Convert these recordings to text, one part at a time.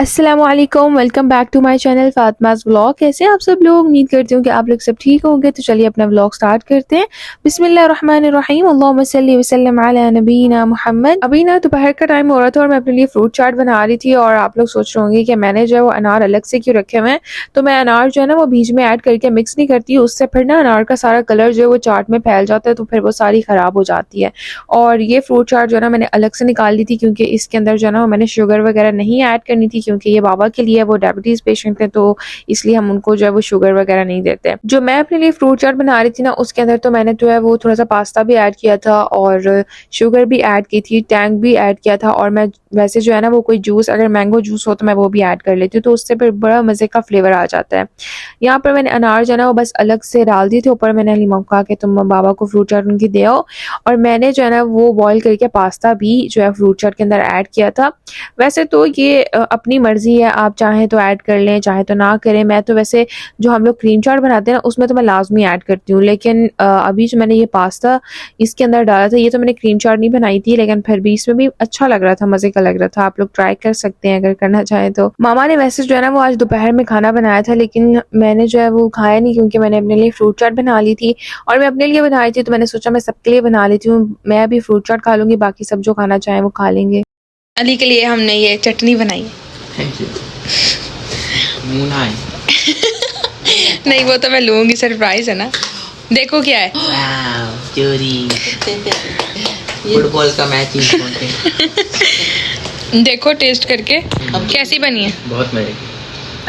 अस्सलामुअलैकुम, welcome back to my channel Fatima's vlog. कैसे हैं आप सब लोग? उम्मीद करती हूँ कि आप लोग सब ठीक होंगे। तो चलिए अपना व्लॉग स्टार्ट करते हैं। बिस्मिल्लाहिर्रहमानिर्रहीम, अल्लाहुम्मा सल्ली व सल्लिम अला नबीना मुहम्मद। अभी ना दोपहर का टाइम हो रहा था और मैं अपने लिए फ्रूट चाट बना रही थी। और आप लोग सोच रहे होंगे कि मैंने जो है वो अनार अलग से क्यों रखे हुए हैं। तो मैं अनार जो है ना वो बीच में ऐड करके मिक्स नहीं करती, उससे फिर ना अनार का सारा कलर जो है वो चाट में फैल जाता है, तो फिर वो सारी ख़राब हो जाती है। और ये फ्रूट चाट जो है ना मैंने अलग से निकाल ली थी, क्योंकि इसके अंदर जो है ना मैंने शुगर वगैरह नहीं ऐड करनी थी, क्योंकि ये बाबा के लिए वो डायबिटीज़ पेशेंट है, तो इसलिए हम उनको जो है वो शुगर वगैरह नहीं देते। जो मैं अपने लिए फ्रूट चाट बना रही थी ना, उसके अंदर तो मैंने जो है वो थोड़ा सा पास्ता भी ऐड किया था और शुगर भी ऐड की थी, टैंग भी ऐड किया था। और मैं वैसे जो है ना वो कोई जूस, अगर मैंगो जूस हो तो मैं वो भी ऐड कर लेती हूँ, तो उससे फिर बड़ा मज़े का फ्लेवर आ जाता है। यहाँ पर मैंने अनार जो है ना वो बस अलग से डाल दिए थे ऊपर। मैंने लिमो कहा कि तुम बाबा को फ्रूट चाट उनकी दे आओ। और मैंने जो है ना वो बॉईल करके पास्ता भी जो है फ्रूट चाट के अंदर ऐड किया था। वैसे तो ये अपनी मर्ज़ी है, आप चाहें तो ऐड कर लें, चाहे तो ना करें। मैं तो वैसे जो हम लोग क्रीम चाट बनाते हैं ना उसमें तो मैं लाज़मी ऐड करती हूँ, लेकिन अभी जो मैंने ये पास्ता इसके अंदर डाला था, ये तो मैंने क्रीम चाट नहीं बनाई थी, लेकिन फिर भी इसमें भी अच्छा लग रहा था, मज़े का लग रहा था। आप लोग ट्राई कर सकते हैं अगर करना चाहें तो। मामा ने वैसे जो है ना वो आज दोपहर में खाना बनाया था, लेकिन मैंने जो है वो खाया नहीं, क्योंकि मैंने अपने लिए फ्रूट चाट बना ली थी। और मैं अपने लिए बना रही थी, तो मैंने सोचा मैं सबके लिए बना लेती हूँ। मैं अभी फ्रूट चाट खा लूँगी, बाकी सब जो खाना चाहें वो खा लेंगे। अली के लिए हमने ये चटनी बनाई। Thank you. मून है। नहीं, वो तो मैं लूँगी, सरप्राइज है ना। देखो क्या है। वाव, चोरी। फुटबॉल का मैच देखो टेस्ट करके कैसी बनी है। बहुत मजे की।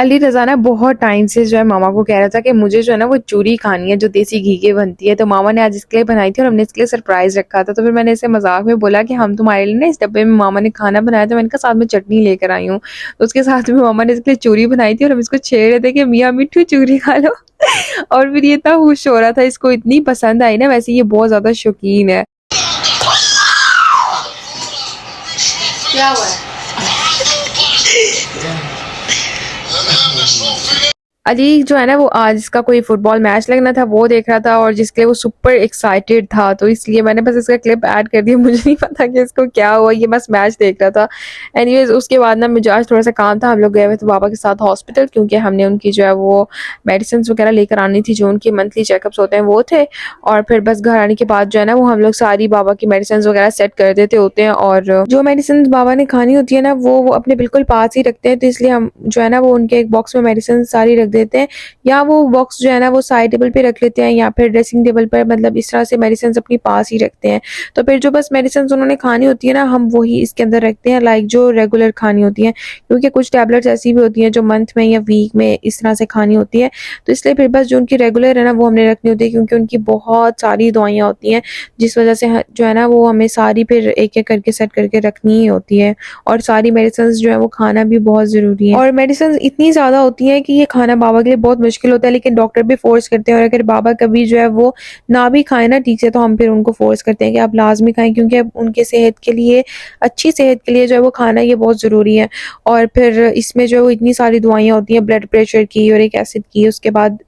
अली रज़ा ना बहुत टाइम से जो है मामा को कह रहा था कि मुझे जो है ना वो चूरी खानी है जो देसी घी की बनती है। तो मामा ने आज इसके लिए बनाई थी और हमने इसके लिए सरप्राइज रखा था। तो फिर मैंने इसे मजाक में बोला कि हम तुम्हारे लिए ना इस डब्बे में मामा ने खाना बनाया था, मैंने कहा साथ में चटनी लेकर आई हूँ। तो उसके साथ में मामा ने इसके लिए चूरी बनाई थी और हम इसको छेड़ रहे थे कि मियाँ मिट्ठू चूरी खा लो। और फिर ये इतना खुश हो रहा था, इसको इतनी पसंद आई ना, वैसे ये बहुत ज्यादा शौकीन है। क्या हुआ है? अली जो है ना वो आज इसका कोई फुटबॉल मैच लगना था, वो देख रहा था और जिसके लिए वो सुपर एक्साइटेड था, तो इसलिए मैंने बस इसका क्लिप ऐड कर दिया। मुझे नहीं पता कि इसको क्या हुआ, ये बस मैच देख रहा था। एनीवेज उसके बाद ना मुझे आज थोड़ा सा काम था, हम लोग गए हुए थे बाबा के साथ हॉस्पिटल, क्योंकि हमने उनकी जो है वो मेडिसिन वगैरह लेकर आनी थी, जो उनके मंथली चेकअप्स होते हैं वो थे। और फिर बस घर आने के बाद जो है ना वो हम लोग सारी बाबा की मेडिसिन वगैरह सेट कर देते होते हैं। और जो मेडिसिन बाबा ने खानी होती है ना वो अपने बिल्कुल पास ही रखते हैं, तो इसलिए हम जो है ना वो उनके एक बॉक्स में मेडिसिन सारी रख देते हैं, या वो बॉक्स जो है ना वो साइड टेबल पे रख लेते हैं, या फिर ड्रेसिंग टेबल पर, मतलब इस तरह से मेडिसिन अपनी पास ही रखते हैं। तो फिर जो बस मेडिसिन उन्होंने खानी होती है ना हम वही इसके अंदर रखते हैं, लाइक जो रेगुलर खानी होती है, क्योंकि कुछ टैबलेट्स ऐसी भी होती हैं जो मंथ में या वीक में इस तरह से खानी होती है। तो इसलिए फिर बस जो उनकी रेगुलर है ना वो हमने रखनी होती है, क्योंकि उनकी बहुत सारी दवाइयाँ होती हैं, जिस वजह से जो है ना वो हमें सारी फिर एक एक करके सेट करके रखनी ही होती है। और सारी मेडिसिन जो है वो खाना भी बहुत ज़रूरी है। और मेडिसिन इतनी ज़्यादा होती हैं कि ये खाना बाबा के लिए बहुत मुश्किल होता है, लेकिन डॉक्टर भी फोर्स करते हैं। और अगर बाबा कभी जो है वो ना भी खाए ना ठीक से, तो हम फिर उनको फोर्स करते हैं कि आप लाजमी खाएं, क्योंकि अब उनके सेहत के लिए, अच्छी सेहत के लिए जो है वो खाना ये बहुत ज़रूरी है। और फिर इसमें जो है वो इतनी सारी दवाइयाँ होती हैं, ब्लड प्रेशर की, यूरिक एसिड की, उसके बाद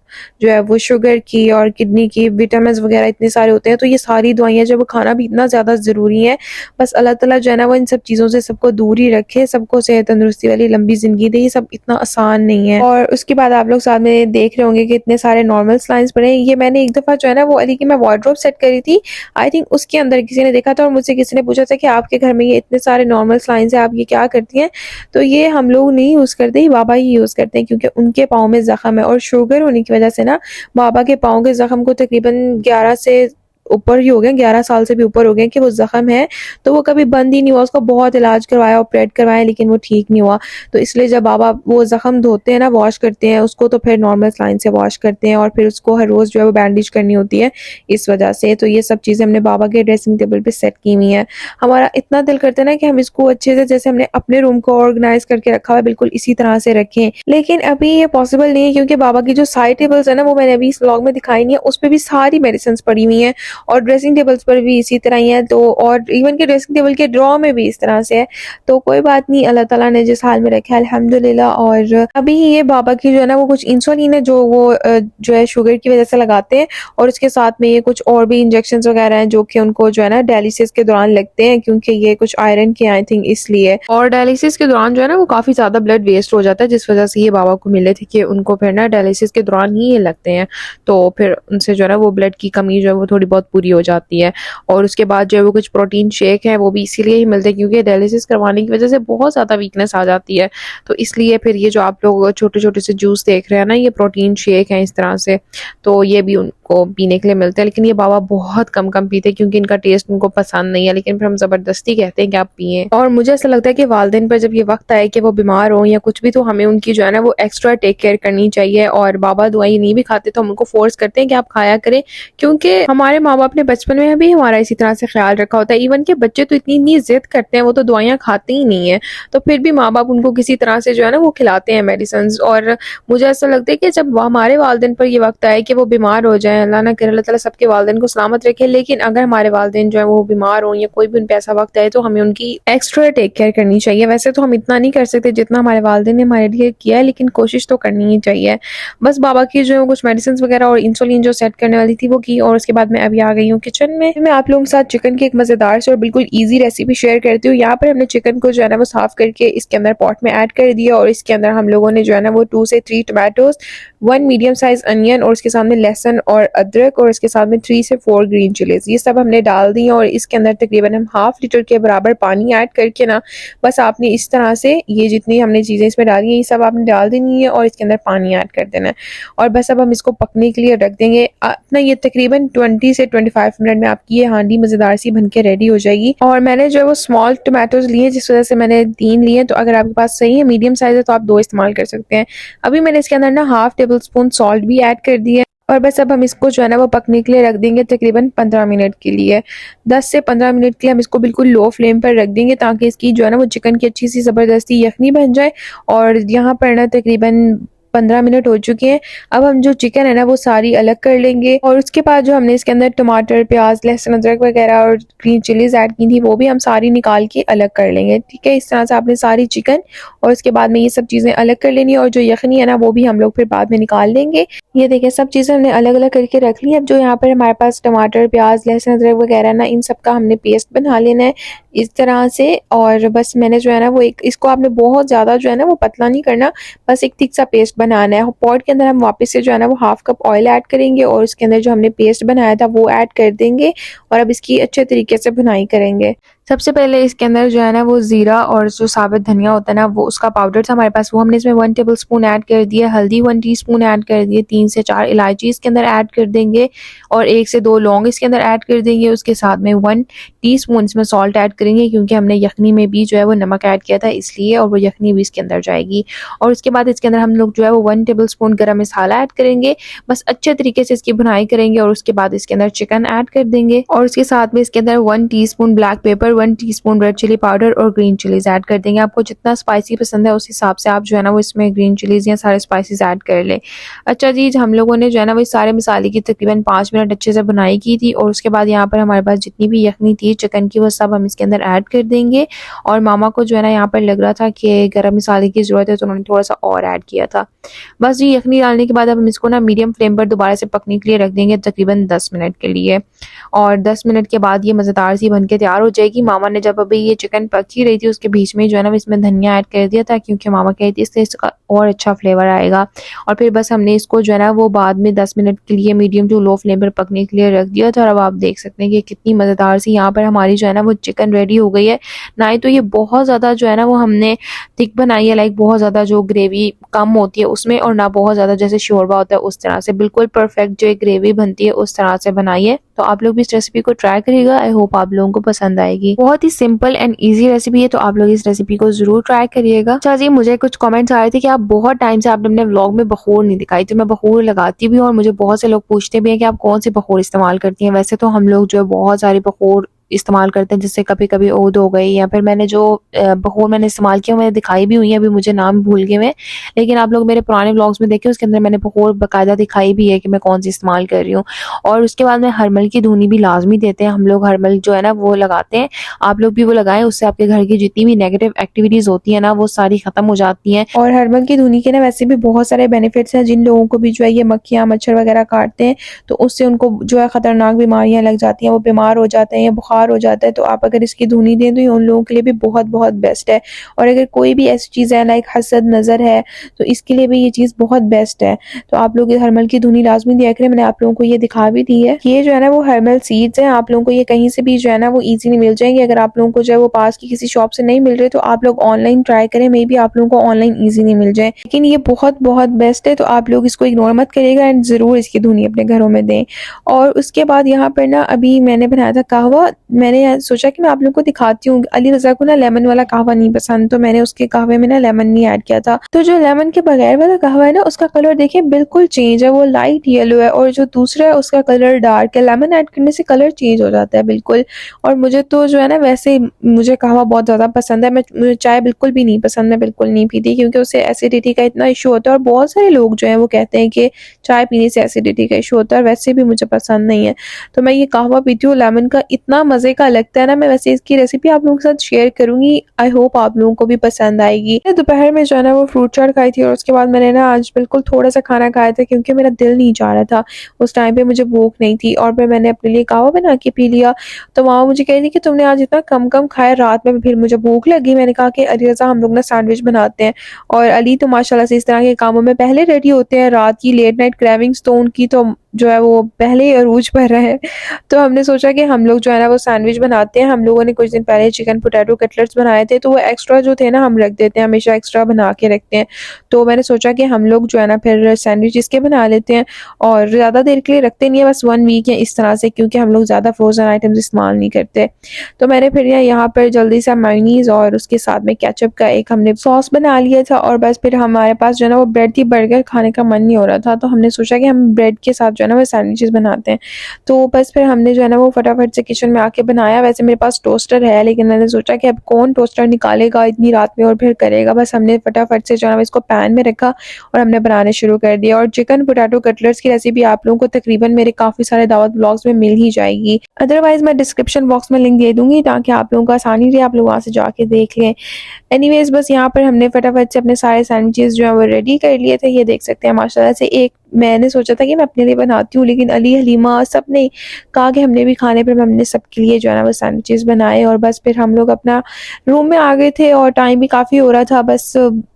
जो है वो शुगर की और किडनी की, विटामिन वगैरह इतने सारे होते हैं। तो ये सारी दवाइयाँ जो वो खाना भी इतना ज़्यादा ज़रूरी है। बस अल्लाह ताला जो है ना वो इन सब चीज़ों से सबको दूर ही रखे, सबको सेहत तंदुरुस्ती वाली लंबी ज़िंदगी दे। ये सब इतना आसान नहीं है। और उसके बाद आप लोग साथ में देख रहे होंगे कि इतने सारे नॉर्मल स्लाइंस पड़े हैं। ये मैंने एक दफ़ा जो है ना वो अली की मैं वार्डरोब सेट करी थी, आई थिंक उसके अंदर किसी ने देखा था और मुझसे किसी ने पूछा था कि आपके घर में ये इतने सारे नॉर्मल स्लाइंस है, आप ये क्या करती हैं? तो ये हम लोग नहीं यूज़ करते, ये बाबा ही यूज़ करते हैं, क्योंकि उनके पाँव में ज़ख्म है और शुगर होने की वजह से ना बाबा के पाँव के ज़ख्म को तकरीबन 11 से ऊपर ही हो गए, 11 साल से भी ऊपर हो गए कि वो ज़ख्म है, तो वो कभी बंद ही नहीं हुआ। उसका बहुत इलाज करवाया, ऑपरेट करवाया, लेकिन वो ठीक नहीं हुआ। तो इसलिए जब बाबा वो ज़ख्म धोते हैं ना, वॉश करते हैं उसको, तो फिर नॉर्मल सलाइन से वॉश करते हैं और फिर उसको हर रोज़ जो है वो बैंडेज करनी होती है इस वजह से। तो ये सब चीज़ें हमने बाबा के ड्रेसिंग टेबल पे सेट की हुई हैं। हमारा इतना दिल करता है ना कि हम इसको अच्छे से, जैसे हमने अपने रूम को ऑर्गेनाइज करके रखा हुआ है, बिल्कुल इसी तरह से रखें, लेकिन अभी ये पॉसिबल नहीं है, क्योंकि बाबा की जो साइड टेबल्स है ना वो मैंने अभी इस व्लॉग में दिखाई नहीं है, उस पर भी सारी मेडिसिन पड़ी हुई हैं। और ड्रेसिंग टेबल्स पर भी इसी तरह ही है। तो और इवन के ड्रेसिंग टेबल के ड्रॉ में भी इस तरह से है। तो कोई बात नहीं, अल्लाह ताला ने जिस हाल में रखा है अल्हम्दुलिल्लाह। और अभी ये बाबा की जो है ना वो कुछ इंसुलिन है जो वो जो है शुगर की वजह से लगाते हैं, और उसके साथ में ये कुछ और भी इंजेक्शंस वगैरह हैं जो कि उनको जो है ना डायलिसिस के दौरान लगते हैं, क्योंकि ये कुछ आयरन के आई थिंक इसलिए। और डायलिसिस के दौरान जो है ना वो काफ़ी ज़्यादा ब्लड वेस्ट हो जाता है, जिस वजह से ये बाबा को मिले थे कि उनको फिर ना डायलिसिस के दौरान ही ये लगते हैं। तो फिर उनसे जो है ना वो ब्लड की कमी जो है वो थोड़ी बहुत पूरी हो जाती है। और उसके बाद जो है वो कुछ प्रोटीन शेक है वो भी इसीलिए ही मिलते हैं क्योंकि डायलिसिस करवाने की वजह से बहुत ज़्यादा वीकनेस आ जाती है। तो इसलिए फिर ये जो आप लोग छोटे छोटे से जूस देख रहे हैं ना, ये प्रोटीन शेक है इस तरह से, तो ये भी उनको पीने के लिए मिलते हैं। लेकिन ये बाबा बहुत कम कम पीते हैं क्योंकि इनका टेस्ट उनको पसंद नहीं है, लेकिन फिर हम ज़बरदस्ती कहते हैं कि आप पिएं। और मुझे ऐसा लगता है कि वालिदैन पर जब ये वक्त आए कि वो बीमार हो या कुछ भी, तो हमें उनकी जो है ना वो एक्स्ट्रा टेक केयर करनी चाहिए। और बाबा दवाई नहीं भी खाते तो हम उनको फोर्स करते हैं कि आप खाया करें, क्योंकि हमारे माँ बाप ने बचपन में भी हमारा इसी तरह से ख्याल रखा होता है। इवन के बच्चे तो इतनी इतनी जिद करते हैं, वो तो दवाइयाँ खाते ही नहीं है, तो फिर भी माँ बाप उनको किसी तरह से जो है ना वो खिलाते हैं मेडिसिन। और मुझे ऐसा लगता है कि जब हमारे वालिदैन पर ये वक्त आए कि वो बीमार हो जाए, अल्लाह ना करे, अल्लाह ताला सबके वालिदैन को सलामत रखे, लेकिन अगर हमारे वालिदैन जो है वो बीमार हो या कोई भी उन पे ऐसा वक्त आए तो हमें उनकी एक्स्ट्रा टेक केयर करनी चाहिए। वैसे तो हम इतना नहीं कर सकते जितना हमारे वालिदैन ने हमारे लिए किया है, लेकिन कोशिश तो करनी ही चाहिए। बस बाबा की जो है कुछ मेडिसिन वगैरह और इंसुलिन जो सेट करने वाली थी वो की, और उसके बाद मैं अभी आ गई हूँ किचन में। मैं आप लोगों के साथ चिकन की एक मज़ेदार से और बिल्कुल ईजी रेसिपी शेयर करती हूँ। यहाँ पर हमने चिकन को जो है ना वो साफ करके इसके अंदर पॉट में ऐड कर दिया, और इसके अंदर हम लोगों ने जो है ना वो 2 से 3 टमाटोज, 1 मीडियम साइज अनियन, और उसके सामने लहसुन और अदरक, और इसके साथ में 3 से 4 ग्रीन चिलीज, ये सब हमने डाल दी। और इसके अंदर तकरीबन हम ½ लीटर के बराबर पानी ऐड करके ना बस आपने इस तरह से ये जितनी हमने चीज़ें इसमें डाली हैं ये सब आपने डाल देनी है, और इसके अंदर पानी ऐड कर देना है। और बस अब हम इसको पकने के लिए रख देंगे अपना। ये तकरीबन 20 से 25 मिनट में आपकी ये हांडी मज़ेदार सी बन के रेडी हो जाएगी। और मैंने जो है वो स्मॉल टमाटोज लिए, जिस वजह से मैंने 3 लिए, तो अगर आपके पास सही है मीडियम साइज है तो आप 2 इस्तेमाल कर सकते हैं। अभी मैंने इसके अंदर ना ½ टेबल स्पून सॉल्ट भी ऐड कर दिया, और बस अब हम इसको जो है ना वो पकने के लिए रख देंगे तकरीबन 15 मिनट के लिए। 10 से 15 मिनट के लिए हम इसको बिल्कुल लो फ्लेम पर रख देंगे ताकि इसकी जो है ना वो चिकन की अच्छी सी ज़बरदस्ती यखनी बन जाए। और यहाँ पर ना तकरीबन 15 मिनट हो चुके हैं। अब हम जो चिकन है ना वो सारी अलग कर लेंगे, और उसके बाद जो हमने इसके अंदर टमाटर, प्याज, लहसुन, अदरक वगैरह और ग्रीन चिलीज ऐड की थी वो भी हम सारी निकाल के अलग कर लेंगे। ठीक है, इस तरह से आपने सारी चिकन और उसके बाद में ये सब चीज़ें अलग कर लेनी है, और जो यखनी है ना वो भी हम लोग फिर बाद में निकाल लेंगे। ये देखिए सब चीज़ें हमने अलग अलग करके रख ली। अब जो यहाँ पर हमारे पास टमाटर, प्याज, लहसुन, अदरक वगैरह ना इन सब का हमने पेस्ट बना लेना है इस तरह से। और बस मैंने जो है ना वो एक इसको आपने बहुत ज़्यादा जो है ना वो पतला नहीं करना, बस एक थिक सा पेस्ट बनाना है। पॉट के अंदर हम वापस से जो है ना वो ½ कप ऑयल ऐड करेंगे, और उसके अंदर जो हमने पेस्ट बनाया था वो ऐड कर देंगे, और अब इसकी अच्छे तरीके से भुनाई करेंगे। सबसे पहले इसके अंदर जो है ना वो ज़ीरा और जो साबित धनिया होता है ना वो उसका पाउडर था हमारे पास, वो हमने इसमें 1 टेबल स्पून ऐड कर दिया। हल्दी 1 टीस्पून ऐड कर दिए। 3 से 4 इलायची इसके अंदर ऐड कर देंगे, और 1 से 2 लौंग इसके अंदर ऐड कर देंगे। उसके साथ में 1 टीस्पून इसमें सॉल्ट ऐड करेंगे, क्योंकि हमने यखनी में भी जो है वो नमक ऐड किया था इसलिए, और वो यखनी भी इसके अंदर जाएगी। और उसके बाद इसके अंदर हम लोग जो है वो 1 टेबल स्पून गरम मसाला ऐड करेंगे। बस अच्छे तरीके से इसकी भुनाई करेंगे, और उसके बाद इसके अंदर चिकन ऐड कर देंगे, और उसके साथ में इसके अंदर 1 teaspoon black pepper, 1 teaspoon red chilli powder और ग्रीन चिलीज ऐड कर देंगे। आपको जितना स्पाइसी पसंद है उस हिसाब से आप जो है ना वो इसमें ग्रीन चिलीज या सारे स्पाइसेस ऐड कर लें। अच्छा जी, हम लोगों ने जो है ना वो सारे मसाले की तकरीबन 5 मिनट अच्छे से बुनाई की थी, और उसके बाद यहाँ पर हमारे पास जितनी भी यखनी थी चिकन की वो सब हम इसके अंदर ऐड कर देंगे। और मामा को जो है ना यहाँ पर लग रहा था कि गरम मसाले की ज़रूरत है, तो उन्होंने थोड़ा सा और ऐड किया था। बस जी, यखनी डालने के बाद अब हम इसको ना मीडियम फ्लेम पर दोबारा से पकने के लिए रख देंगे तकरीबन 10 मिनट के लिए। और 10 मिनट के बाद ये मज़ेदार सी बन के तैयार हो जाएगी। मामा ने जब अभी ये चिकन पक ही रही थी उसके बीच में जो है ना इसमें धनिया ऐड कर दिया था, क्योंकि मामा कहती थी इससे इसका और अच्छा फ्लेवर आएगा। और फिर बस हमने इसको जो है ना वो बाद में 10 मिनट के लिए मीडियम टू लो फ्लेम पर पकने के लिए रख दिया था। और अब आप देख सकते हैं कि कितनी मज़ेदार सी यहाँ पर हमारी जो है ना वो चिकन रेडी हो गई है। ना ही तो ये बहुत ज़्यादा जो है ना वो हमने थिक बनाई है, लाइक बहुत ज़्यादा जो ग्रेवी कम होती है उसमें, और ना बहुत ज़्यादा जैसे शोरबा होता है उस तरह से, बिल्कुल परफेक्ट जो एक ग्रेवी बनती है उस तरह से बनाई है। तो आप लोग भी इस रेसिपी को ट्राई करिएगा। आई होप आप लोगों को पसंद आएगी। बहुत ही सिंपल एंड इजी रेसिपी है, तो आप लोग इस रेसिपी को जरूर ट्राई करिएगा। अच्छा जी, मुझे कुछ कमेंट्स आए थे कि आप बहुत टाइम से आपने अपने व्लॉग में बखूर नहीं दिखाई, तो मैं बखूर लगाती भी हूँ, और मुझे बहुत से लोग पूछते भी हैं कि आप कौन सी बखूर इस्तेमाल करती हैं। वैसे तो हम लोग जो है बहुत सारी बखूर इस्तेमाल करते हैं, जैसे कभी-कभी ओद हो गई, या फिर मैंने जो बखूर मैंने इस्तेमाल किया मैंने दिखाई भी हुई है, अभी मुझे नाम भूल गए मैं। लेकिन आप लोग मेरे पुराने व्लॉग्स में देखें, उसके अंदर मैंने बखूर बाकायदा दिखाई भी है कि मैं कौन-सी इस्तेमाल कर रही हूँ। और उसके बाद में हरमल की धुनी भी लाज़मी देते हैं, हम लोग हरमल जो है ना वो लगाते हैं। आप लोग भी वो लगाएँ, उससे आपके घर की जितनी भी नेगेटिव एक्टिविटीज़ होती हैं ना वो सारी ख़त्म हो जाती हैं। और हरमल की धुनी के ना वैसे भी बहुत सारे बेनिफिट्स हैं, जिन लोगों को भी जो है ये मक्खियाँ, मच्छर वगैरह काटते हैं तो उससे उनको जो है ख़तरनाक बीमारियाँ लग जाती हैं, वो बीमार हो जाते हैं या बुखार हो जाता है, तो आप अगर इसकी धुनी दें तो ये उन लोगों के लिए भी बहुत-बहुत बेस्ट है। और अगर कोई भी ऐसी चीज़ है लाइक हसद, नज़र है, तो इसके लिए भी ये चीज़ बहुत बेस्ट है। तो आप लोग ये हरमल की धुनी लाज़मी दिया करें, मैंने आप लोगों को ये दिखा भी दी है। ये जो है ना वो हरमल सीड्स हैं, आप लोगों को ये कहीं से भी जो है ना वो ईज़िली मिल जाएँगे। अगर आप लोगों को जो है वो पास की किसी शॉप से नहीं मिल रहे तो आप लोग ऑनलाइन ट्राई करें, मे बी आप लोगों को ऑनलाइन ईज़िली मिल जाए। लेकिन ये बहुत-बहुत बेस्ट है, तो आप लोग इसको इग्नोर मत करिएगा एंड ज़रूर इसकी धुनी अपने घरों में दें। और उसके बाद यहाँ पर ना अभी मैंने बनाया था कहवा, मैंने सोचा कि मैं आप लोगों को दिखाती हूँ। अली रज़ा को ना लेमन वाला कहवा नहीं पसंद, तो मैंने उसके कहवे में ना लेमन नहीं ऐड किया था। तो जो लेमन के बगैर वाला कहवा है ना उसका कलर देखिए बिल्कुल चेंज है, वो लाइट येलो है, और जो दूसरा है उसका कलर डार्क है। लेमन ऐड करने से कलर चेंज हो जाता है बिल्कुल। और मुझे तो जो है ना वैसे मुझे कहवा बहुत ज़्यादा पसंद है। मुझे चाय बिल्कुल भी नहीं पसंद, मैं बिल्कुल नहीं पीती क्योंकि उससे एसिडिटी का इतना इशू होता है, और बहुत सारे लोग जो हैं वो कहते हैं कि चाय पीने से एसिडिटी का इशू होता है, और वैसे भी मुझे पसंद नहीं है। तो मैं ये कहवा पीती हूँ लेमन का, इतना मज़े का लगता है ना। मैं वैसे इसकी रेसिपी आप लोगों के साथ शेयर करूँगी, आई होप आप लोगों को भी पसंद आएगी। मैं दोपहर में जो है ना वो फ्रूट चाट खाई थी, और उसके बाद मैंने ना आज बिल्कुल थोड़ा-सा खाना खाया था क्योंकि मेरा दिल नहीं चाह रहा था। उस टाइम पे मुझे भूख नहीं थी, और फिर मैंने अपने लिए कहवा बना के पी लिया। तो माँ मुझे कह रही थी कि तुमने आज इतना कम-कम खाया, रात में फिर मुझे भूख लगी। मैंने कहा कि अली रज़ा हम लोग ना सैंडविच बनाते हैं, और अली तो माशाल्लाह से इस तरह के कामों में पहले रेडी होते हैं। रात की लेट नाइट क्रेविंग्स तो उनकी तो जो है वो पहले ही अरूज पर है। तो हमने सोचा कि हम लोग जो है ना वो सैंडविच बनाते हैं। हम लोगों ने कुछ दिन पहले चिकन पोटैटो कटलेट्स बनाए थे, तो वो एक्स्ट्रा जो थे ना हम रख देते हैं, हमेशा एक्स्ट्रा बना के रखते हैं। तो मैंने सोचा कि हम लोग जो है ना फिर सैंडविच इसके बना लेते हैं, और ज़्यादा देर के लिए रखते नहीं है, बस 1 वीक या इस तरह से, क्योंकि हम लोग ज़्यादा फ्रोज़न आइटम्स इस्तेमाल नहीं करते। तो मैंने फिर यहाँ पर जल्दी से मेयोनीज़ और उसके साथ में केचप का एक हमने सॉस बना लिया था, और बस फिर हमारे पास जो है ना वो ब्रेड थी, बर्गर खाने का मन नहीं हो रहा था, तो हमने सोचा कि हम ब्रेड के साथ जो है ना वो सैंडविचेस बनाते हैं। तो बस फिर हमने जो है ना वो फटाफट से किचन में आके बनाया। वैसे मेरे पास टोस्टर है, लेकिन मैंने सोचा कि अब कौन टोस्टर निकालेगा इतनी रात में और फिर करेगा। बस हमने फटाफट से जो है ना इसको पैन में रखा और हमने बनाने शुरू कर दिया। और चिकन पोटैटो कटलेट्स की रेसिपी आप लोगों को तकरीबन मेरे काफ़ी सारे दावत ब्लॉग्स में मिल ही जाएगी। अदरवाइज़ मैं डिस्क्रिप्शन बॉक्स में लिंक दे दूँगी ताकि आप लोगों को आसानी रहे, आप लोग वहाँ से जाके देख लें। एनीवेज़ बस यहाँ पर हमने फटाफट से अपने सारे सैंडविचेस जो हैं वो रेडी कर लिए थे। ये देख सकते हैं माशाल्लाह से। एक मैंने सोचा था कि मैं अपने लिए बनाती हूँ, लेकिन अली, हलीमा सब ने कहा कि हमने भी खाने, पर हमने सबके लिए जो है ना वो सैंडविचेस बनाए। और बस फिर हम लोग अपना रूम में आ गए थे, और टाइम भी काफ़ी हो रहा था। बस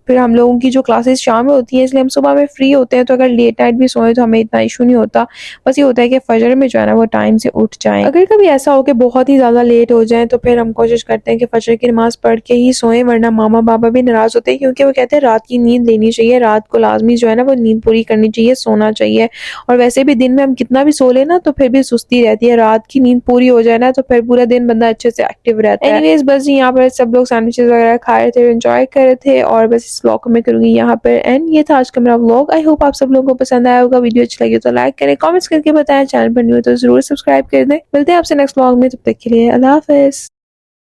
फिर हम लोगों की जो क्लासेस शाम में होती हैं, इसलिए हम सुबह में फ्री होते हैं, तो अगर लेट नाइट भी सोएं तो हमें इतना इशू नहीं होता। बस ये होता है कि फजर में जो है ना वो टाइम से उठ जाएं। अगर कभी ऐसा हो कि बहुत ही ज़्यादा लेट हो जाए, तो फिर हम कोशिश करते हैं कि फजर की नमाज़ पढ़ के ही सोएं, वरना मामा पापा भी नाराज़ होते हैं, क्योंकि वो कहते हैं रात की नींद लेनी चाहिए, रात को लाजमी जो है ना वो नींद पूरी करनी चाहिए, सोना चाहिए। और वैसे भी दिन में हम कितना भी सो लें ना तो फिर भी सुस्ती रहती है, रात की नींद पूरी हो जाए ना तो फिर पूरा दिन बंदा अच्छे से एक्टिव रहता है। एनीवेज बस यहाँ पर सब लोग सैंडविचेस वगैरह खा रहे थे, एंजॉय कर रहे थे, और बस इस व्लॉग को मैं करूँगी यहाँ पर एंड। ये था आज का मेरा व्लॉग। आई होप आप सब लोगों को पसंद आया होगा। वीडियो अच्छी लगी तो लाइक करें, कमेंट्स करके बताएं, चैनल पर न्यू हो तो जरूर सब्सक्राइब कर दें। मिलते हैं आपसे नेक्स्ट व्लॉग में, तब तक के लिए अल्लाह हाफिज़।